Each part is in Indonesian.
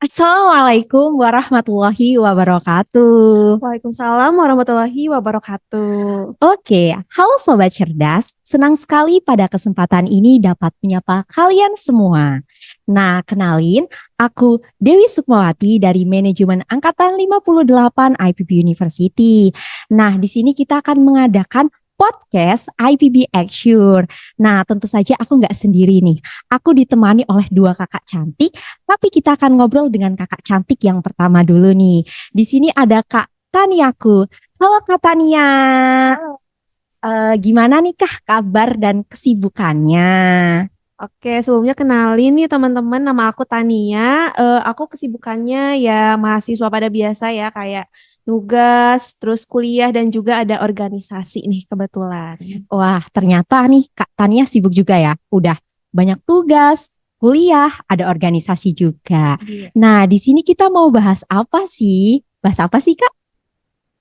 Assalamualaikum warahmatullahi wabarakatuh. Waalaikumsalam warahmatullahi wabarakatuh. Oke, halo Sobat Cerdas. Senang sekali pada kesempatan ini dapat menyapa kalian semua. Nah, kenalin, aku Dewi Sukmawati dari Manajemen Angkatan 58 IPB University. Nah, di sini kita akan mengadakan podcast IPB Action. Nah, tentu saja aku nggak sendiri nih. Aku ditemani oleh dua kakak cantik, tapi kita akan ngobrol dengan kakak cantik yang pertama dulu nih. Di sini ada Kak Taniaku. Halo Kak Tania. Halo. Gimana nih Kak kabar dan kesibukannya? Oke, sebelumnya kenalin nih teman-teman, nama aku Tania. Aku kesibukannya ya mahasiswa pada biasa ya, kayak nugas, terus kuliah dan juga ada organisasi nih kebetulan. Wah, ternyata nih Kak Tania sibuk juga ya. Udah banyak tugas, kuliah, ada organisasi juga. Iya. Nah, di sini kita mau bahas apa sih? Bahas apa sih Kak?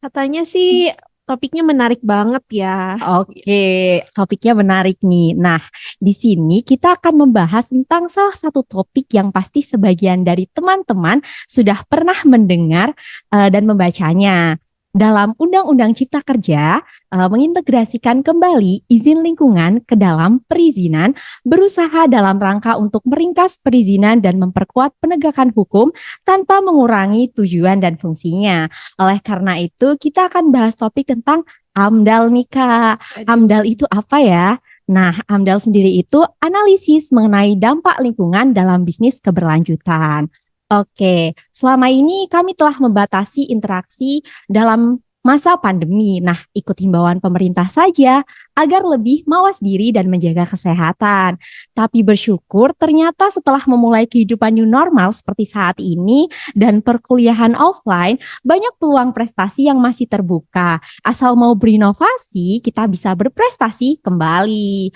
Katanya sih topiknya menarik banget ya. Oke, topiknya menarik nih. Nah, di sini kita akan membahas tentang salah satu topik yang pasti sebagian dari teman-teman sudah pernah mendengar dan membacanya. Dalam Undang-Undang Cipta Kerja, mengintegrasikan kembali izin lingkungan ke dalam perizinan, berusaha dalam rangka untuk meringkas perizinan dan memperkuat penegakan hukum tanpa mengurangi tujuan dan fungsinya. Oleh karena itu, kita akan bahas topik tentang AMDAL nih Kak. Aduh. AMDAL itu apa ya? Nah, AMDAL sendiri itu analisis mengenai dampak lingkungan dalam bisnis keberlanjutan. Oke, selama ini kami telah membatasi interaksi dalam masa pandemi. Nah, ikut himbauan pemerintah saja agar lebih mawas diri dan menjaga kesehatan. Tapi bersyukur ternyata setelah memulai kehidupan new normal seperti saat ini dan perkuliahan offline, banyak peluang prestasi yang masih terbuka. Asal mau berinovasi, kita bisa berprestasi kembali.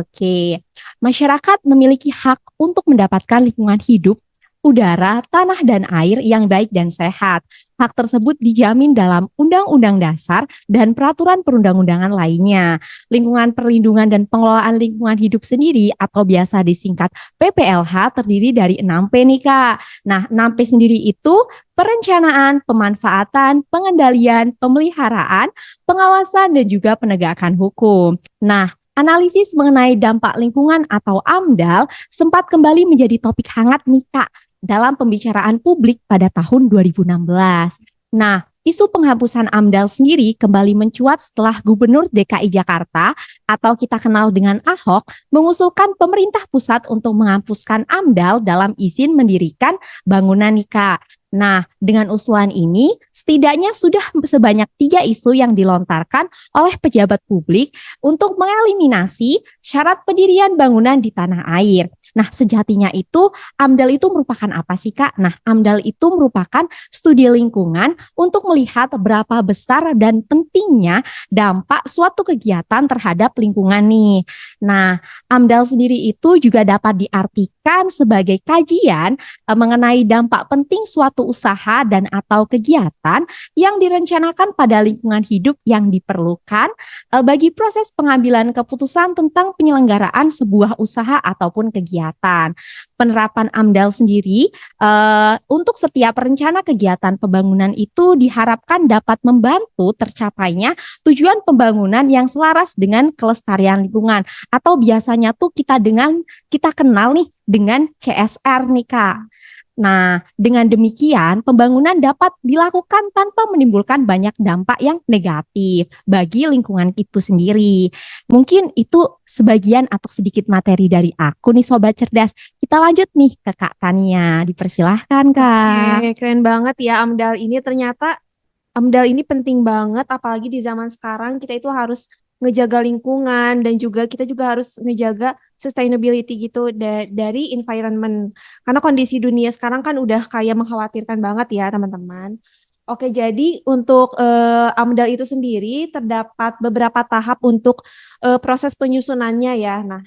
Oke, masyarakat memiliki hak untuk mendapatkan lingkungan hidup, udara, tanah, dan air yang baik dan sehat. Hak tersebut dijamin dalam Undang-Undang Dasar dan peraturan perundang-undangan lainnya. Lingkungan perlindungan dan pengelolaan lingkungan hidup sendiri atau biasa disingkat PPLH terdiri dari 6P nih Kak. Nah, 6P sendiri itu perencanaan, pemanfaatan, pengendalian, pemeliharaan, pengawasan, dan juga penegakan hukum. Nah, analisis mengenai dampak lingkungan atau AMDAL sempat kembali menjadi topik hangat nih Kak dalam pembicaraan publik pada tahun 2016. Nah, isu penghapusan AMDAL sendiri kembali mencuat setelah Gubernur DKI Jakarta atau kita kenal dengan Ahok mengusulkan pemerintah pusat untuk menghapuskan AMDAL dalam izin mendirikan bangunan nih Kak. Nah, dengan usulan ini, setidaknya sudah sebanyak 3 isu yang dilontarkan oleh pejabat publik untuk mengeliminasi syarat pendirian bangunan di tanah air. Nah, sejatinya itu AMDAL itu merupakan apa sih, Kak? Nah, AMDAL itu merupakan studi lingkungan untuk melihat berapa besar dan pentingnya dampak suatu kegiatan terhadap lingkungan nih. Nah, AMDAL sendiri itu juga dapat diartikan sebagai kajian mengenai dampak penting suatu usaha dan atau kegiatan yang direncanakan pada lingkungan hidup yang diperlukan bagi proses pengambilan keputusan tentang penyelenggaraan sebuah usaha ataupun kegiatan. Penerapan AMDAL sendiri untuk setiap rencana kegiatan pembangunan itu diharapkan dapat membantu tercapainya tujuan pembangunan yang selaras dengan kelestarian lingkungan atau biasanya tuh kita kenal nih dengan CSR nih Kak. Nah, dengan demikian pembangunan dapat dilakukan tanpa menimbulkan banyak dampak yang negatif bagi lingkungan itu sendiri. Mungkin itu sebagian atau sedikit materi dari aku nih Sobat Cerdas. Kita lanjut nih ke Kak Tania. Dipersilahkan Kak. Oke, keren banget ya AMDAL ini. Ternyata AMDAL ini penting banget, apalagi di zaman sekarang kita itu harus ngejaga lingkungan dan juga kita juga harus ngejaga sustainability gitu dari environment. Karena kondisi dunia sekarang kan udah kayak mengkhawatirkan banget ya teman-teman. Oke, jadi untuk AMDAL itu sendiri terdapat beberapa tahap untuk proses penyusunannya ya. Nah,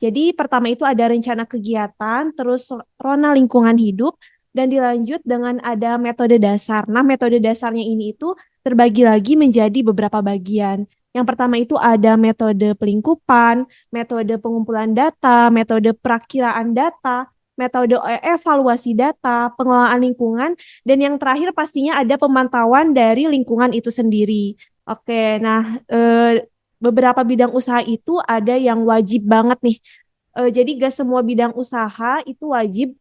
jadi pertama itu ada rencana kegiatan, terus rona lingkungan hidup, dan dilanjut dengan ada metode dasar. Nah, metode dasarnya ini itu terbagi lagi menjadi beberapa bagian. Yang pertama itu ada metode pelingkupan, metode pengumpulan data, metode perakiraan data, metode evaluasi data, pengelolaan lingkungan, dan yang terakhir pastinya ada pemantauan dari lingkungan itu sendiri. Oke, nah beberapa bidang usaha itu ada yang wajib banget nih. Jadi gak semua bidang usaha itu wajib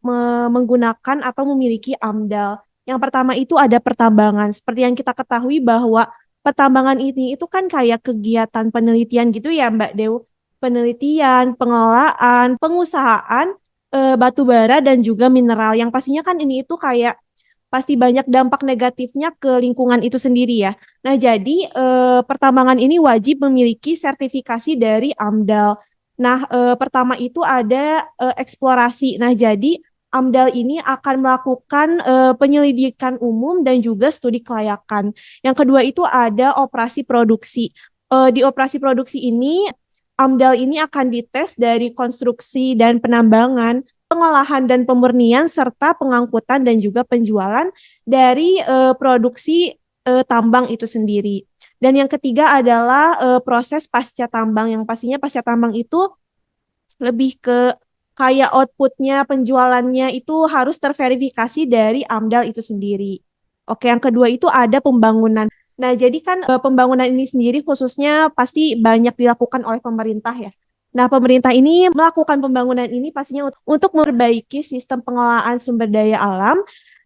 menggunakan atau memiliki AMDAL. Yang pertama itu ada pertambangan. Seperti yang kita ketahui bahwa pertambangan ini itu kan kayak kegiatan penelitian gitu ya Mbak Dew. Penelitian, pengelolaan, pengusahaan batu bara dan juga mineral. Yang pastinya kan ini itu kayak pasti banyak dampak negatifnya ke lingkungan itu sendiri ya. Nah, jadi pertambangan ini wajib memiliki sertifikasi dari AMDAL. Nah, pertama itu ada eksplorasi. Nah, jadi AMDAL ini akan melakukan penyelidikan umum dan juga studi kelayakan. Yang kedua itu ada operasi produksi. Di operasi produksi ini, AMDAL ini akan dites dari konstruksi dan penambangan, pengolahan dan pemurnian, serta pengangkutan dan juga penjualan dari produksi tambang itu sendiri. Dan yang ketiga adalah proses pasca tambang, yang pastinya pasca tambang itu lebih ke kayak outputnya, penjualannya itu harus terverifikasi dari AMDAL itu sendiri. Oke, yang kedua itu ada pembangunan. Nah, jadi kan pembangunan ini sendiri khususnya pasti banyak dilakukan oleh pemerintah ya. Nah, pemerintah ini melakukan pembangunan ini pastinya untuk memperbaiki sistem pengelolaan sumber daya alam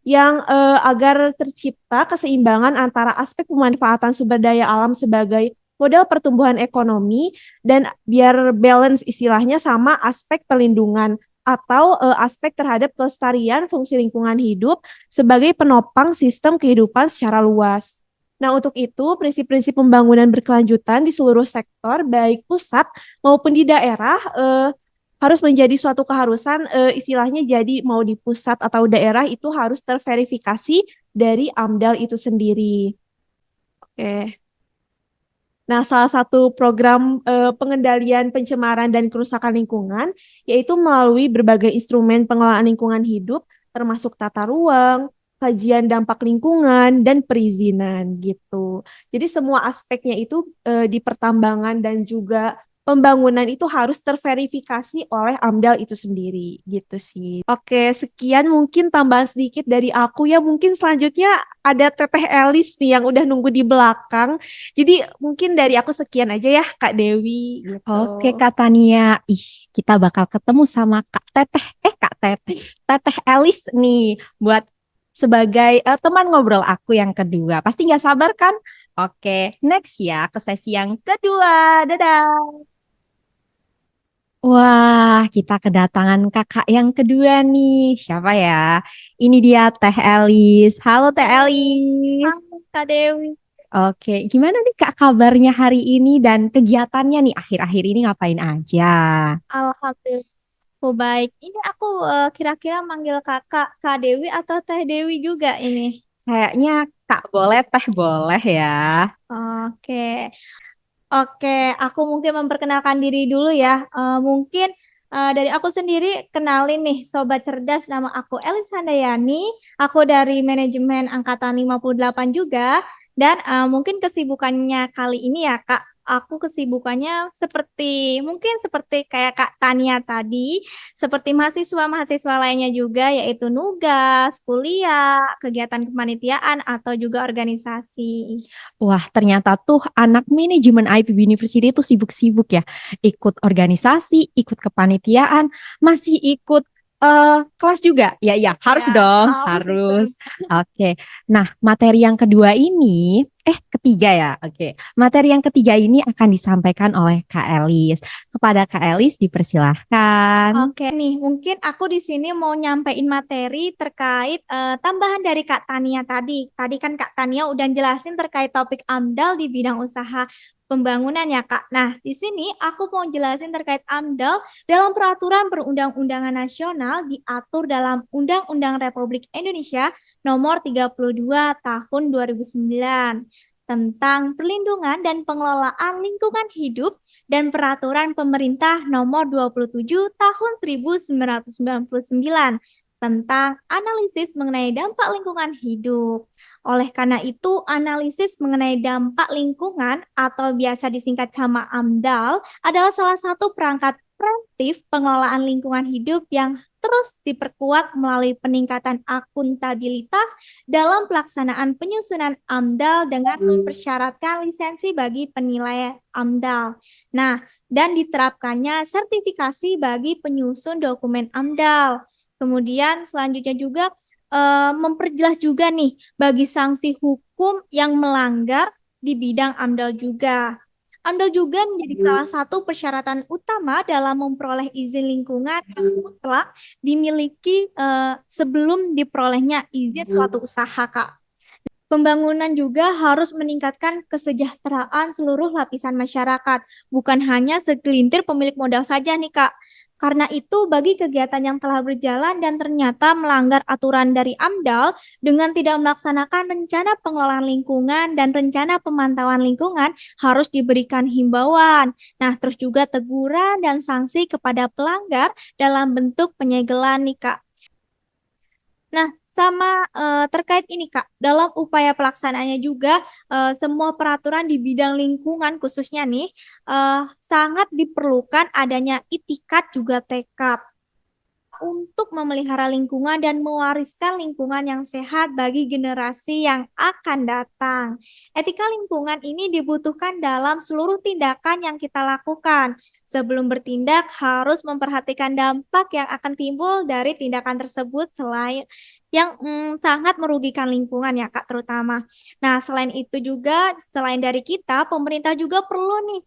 yang agar tercipta keseimbangan antara aspek pemanfaatan sumber daya alam sebagai modal pertumbuhan ekonomi dan biar balance istilahnya sama aspek perlindungan atau aspek terhadap kelestarian fungsi lingkungan hidup sebagai penopang sistem kehidupan secara luas. Nah, untuk itu, prinsip-prinsip pembangunan berkelanjutan di seluruh sektor, baik pusat maupun di daerah, harus menjadi suatu keharusan, istilahnya jadi mau di pusat atau daerah itu harus terverifikasi dari AMDAL itu sendiri. Oke. Nah, salah satu program pengendalian pencemaran dan kerusakan lingkungan, yaitu melalui berbagai instrumen pengelolaan lingkungan hidup, termasuk tata ruang, kajian dampak lingkungan, dan perizinan gitu. Jadi semua aspeknya itu di pertambangan dan juga pembangunan itu harus terverifikasi oleh AMDAL itu sendiri gitu sih. Oke, sekian mungkin tambahan sedikit dari aku ya. Mungkin selanjutnya ada Teteh Elis nih yang udah nunggu di belakang. Jadi mungkin dari aku sekian aja ya Kak Dewi gitu. Oke Kak Tania, kita bakal ketemu sama Kak Teteh, Kak Teteh, Teteh Elis nih buat sebagai teman ngobrol aku yang kedua. Pasti nggak sabar kan? Oke, next ya ke sesi yang kedua. Dadah. Wah, kita kedatangan kakak yang kedua nih. Siapa ya? Ini dia Teh Elis. Halo Teh Elis. Halo Kak Dewi, Oke, gimana nih Kak kabarnya hari ini dan kegiatannya nih akhir-akhir ini ngapain aja? Alhamdulillah aku baik. Ini aku kira-kira manggil kakak Kak Dewi atau Teh Dewi juga ini. Kayaknya Kak boleh, Teh boleh ya. Oke, oke. Aku mungkin memperkenalkan diri dulu ya. Mungkin dari aku sendiri kenalin nih Sobat Cerdas. Nama aku Elis Handayani. Aku dari manajemen Angkatan 58 juga. Dan mungkin kesibukannya kali ini ya Kak. Aku kesibukannya mungkin seperti kayak Kak Tania tadi, seperti mahasiswa-mahasiswa lainnya juga, yaitu nugas, kuliah, kegiatan kepanitiaan, atau juga organisasi. Wah, ternyata tuh anak manajemen IPB University itu sibuk-sibuk ya. Ikut organisasi, ikut kepanitiaan, masih ikut kelas juga. Ya, ya, harus Ya, dong, harus itu. harus. Oke. Nah, materi yang kedua ini, ketiga ya. Oke. Materi yang ketiga ini akan disampaikan oleh Kak Elis. Kepada Kak Elis dipersilahkan. Oke nih, mungkin aku di sini mau nyampein materi terkait tambahan dari Kak Tania tadi. Tadi kan Kak Tania udah jelasin terkait topik AMDAL di bidang usaha pembangunan ya Kak. Nah, di sini aku mau jelasin terkait AMDAL dalam peraturan perundang-undangan nasional diatur dalam Undang-Undang Republik Indonesia Nomor 32 Tahun 2009 tentang perlindungan dan pengelolaan lingkungan hidup dan Peraturan Pemerintah Nomor 27 Tahun 1999 tentang analisis mengenai dampak lingkungan hidup. Oleh karena itu, analisis mengenai dampak lingkungan atau biasa disingkat sama AMDAL adalah salah satu perangkat preventif pengelolaan lingkungan hidup yang terus diperkuat melalui peningkatan akuntabilitas dalam pelaksanaan penyusunan AMDAL dengan mempersyaratkan lisensi bagi penilai AMDAL. Nah, dan diterapkannya sertifikasi bagi penyusun dokumen AMDAL. Kemudian selanjutnya juga memperjelas juga nih bagi sanksi hukum yang melanggar di bidang AMDAL juga. AMDAL juga menjadi salah satu persyaratan utama dalam memperoleh izin lingkungan yang mutlak dimiliki sebelum diperolehnya izin suatu usaha, Kak. Pembangunan juga harus meningkatkan kesejahteraan seluruh lapisan masyarakat, bukan hanya segelintir pemilik modal saja nih, Kak. Karena itu, bagi kegiatan yang telah berjalan dan ternyata melanggar aturan dari AMDAL dengan tidak melaksanakan rencana pengelolaan lingkungan dan rencana pemantauan lingkungan harus diberikan himbauan. Nah, terus juga teguran dan sanksi kepada pelanggar dalam bentuk penyegelan nih, Kak. Nah, sama terkait ini Kak, dalam upaya pelaksanaannya juga semua peraturan di bidang lingkungan khususnya nih sangat diperlukan adanya itikat juga tekad untuk memelihara lingkungan dan mewariskan lingkungan yang sehat bagi generasi yang akan datang. Etika lingkungan ini dibutuhkan dalam seluruh tindakan yang kita lakukan. Sebelum bertindak harus memperhatikan dampak yang akan timbul dari tindakan tersebut selain yang sangat merugikan lingkungan ya Kak terutama. Nah, selain itu juga selain dari kita, pemerintah juga perlu nih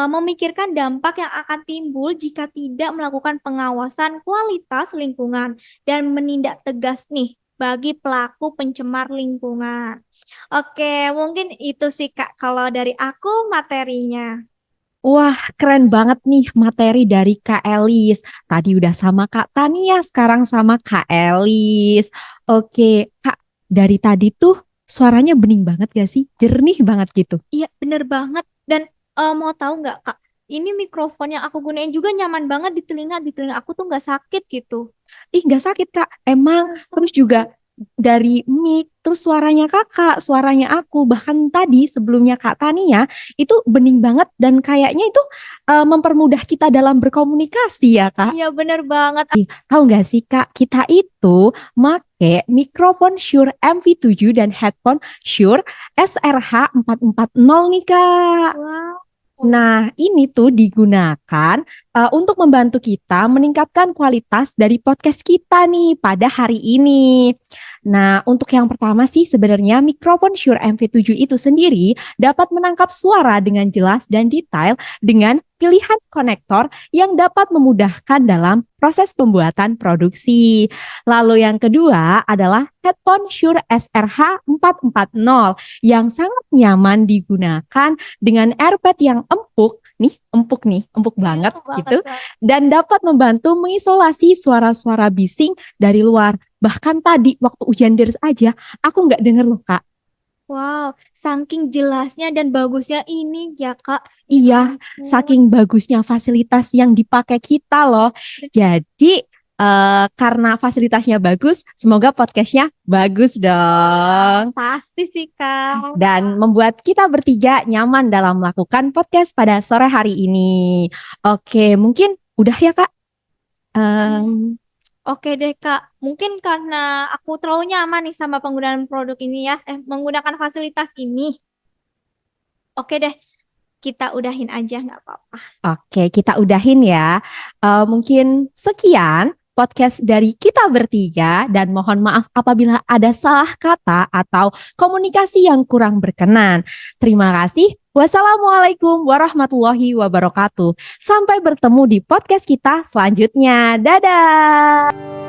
memikirkan dampak yang akan timbul jika tidak melakukan pengawasan kualitas lingkungan dan menindak tegas nih bagi pelaku pencemar lingkungan. Oke, mungkin itu sih Kak kalau dari aku materinya. Wah, keren banget nih materi dari Kak Elis. Tadi udah sama Kak Tania, sekarang sama Kak Elis. Oke, Kak, dari tadi tuh suaranya bening banget gak sih? Jernih banget gitu. Iya, bener banget. Dan mau tahu nggak Kak? Ini mikrofon yang aku gunain juga nyaman banget di telinga aku tuh nggak sakit gitu. Ih, gak sakit Kak. Emang terus juga dari mic, terus suaranya kakak, suaranya aku, bahkan tadi sebelumnya Kak Tania, itu bening banget dan kayaknya itu mempermudah kita dalam berkomunikasi ya Kak. Iya bener banget. Tahu nggak sih Kak, kita itu make mikrofon Shure MV7 dan headphone Shure SRH 440 nih Kak. Wow. Nah, ini tuh digunakan untuk membantu kita meningkatkan kualitas dari podcast kita nih pada hari ini. Nah, untuk yang pertama sih sebenarnya mikrofon Shure MV7 itu sendiri dapat menangkap suara dengan jelas dan detail dengan pilihan konektor yang dapat memudahkan dalam proses pembuatan produksi. Lalu yang kedua adalah headphone Shure SRH 440 yang sangat nyaman digunakan dengan AirPad yang empuk banget gitu, dan dapat membantu mengisolasi suara-suara bising dari luar. Bahkan tadi waktu hujan deras aja aku nggak denger loh Kak. Wow, saking jelasnya dan bagusnya ini ya Kak. Iya, saking bagusnya fasilitas yang dipakai kita loh. Jadi karena fasilitasnya bagus, semoga podcastnya bagus dong. Pasti sih Kak. Dan membuat kita bertiga nyaman dalam melakukan podcast pada sore hari ini. Oke, mungkin udah ya Kak. Oke deh Kak, mungkin karena aku terlalu nyaman nih sama penggunaan produk ini ya, menggunakan fasilitas ini. Oke deh, kita udahin aja nggak apa-apa. Oke, kita udahin ya. Mungkin sekian podcast dari kita bertiga dan mohon maaf apabila ada salah kata atau komunikasi yang kurang berkenan. Terima kasih. Wassalamualaikum warahmatullahi wabarakatuh. Sampai bertemu di podcast kita selanjutnya. Dadah.